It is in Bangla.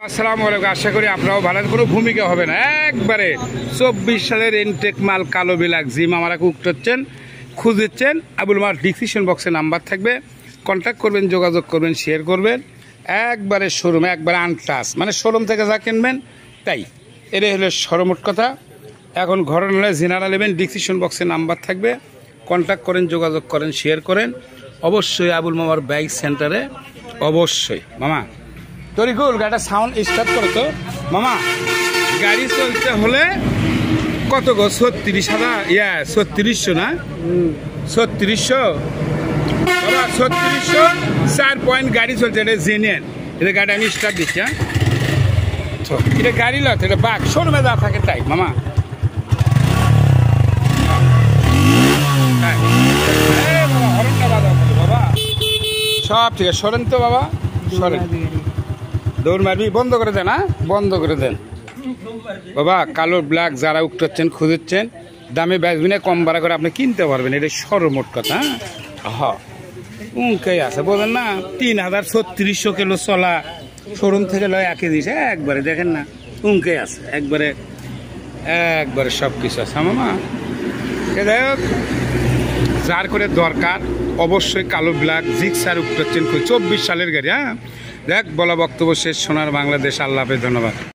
আসসালামু আলাইকুম। আশা করি আপনারাও ভালো, কোনো ভূমিকা হবে না। একবারে 24 সালের ইনটেক মাল কালো বিলাক জিম আমরা কুকটাচ্ছেন খুঁজেছেন আবুল মার ডিসক্রিপশন বক্সে নাম্বার থাকবে, কন্ট্যাক্ট করবেন, যোগাযোগ করবেন, শেয়ার করবেন। একবারে শোরুমে একবারে আনটাস, মানে শোরুম থেকে যা কিনবেন তাই। এটাই হলো সরমোট কথা। এখন ঘরের হলে জেনারা নেবেন, ডিসক্রিপশন বক্সে নাম্বার থাকবে, কন্ট্যাক্ট করেন, যোগাযোগ করেন, শেয়ার করেন। অবশ্যই আবুল মামার বাইক সেন্টারে অবশ্যই। মামা তরিকুল গাড়িটা সাউন্ড স্টার্ট করো তো মামা। গাড়ি চলতে হলে কত গো? 36,000 3600 না? 3600 বাবা, 3600 4 পয়েন্ট গাড়ি চলছে। এটা জেনুইন, এটা গাড়ি আমি স্টার্ট দিচ্ছি। হ্যাঁ, এটা গাড়ি লয়, এটা বাঘ শোরুমে যা থাকে তাই মামা। বাবা সব ঠিক আছে, সরেন তো বাবা, সরেন। দৌড় মারবি, বন্ধ করে দেন। হ্যাঁ, বন্ধ করে দেন বাবা। কালো ব্ল্যাক যারা উঠতেছেন খুঁজেছেন, দামে বেচবিনে কম বাড়া করে আপনি কিনতে পারবেন। এটা সর্বমোট কথা। হ্যাঁ, উনকেই আছে বোঝেন না। 3,3600 কিলো চলা শোরুম থেকে লয় একই জিনিস একবারে দেখেন না, উনকেই আছে একবারে একবারে সব কিছু আছে মামা। যাই হোক, যার করে দরকার অবশ্যই কালো ব্ল্যাক জিক্সার উঠতেছেন 24 সালের গাড়ি। হ্যাঁ, দেখ বলা বক্তব্য শেষ। সোনার বাংলাদেশ। আল্লাহ হাফেজ, ধন্যবাদ।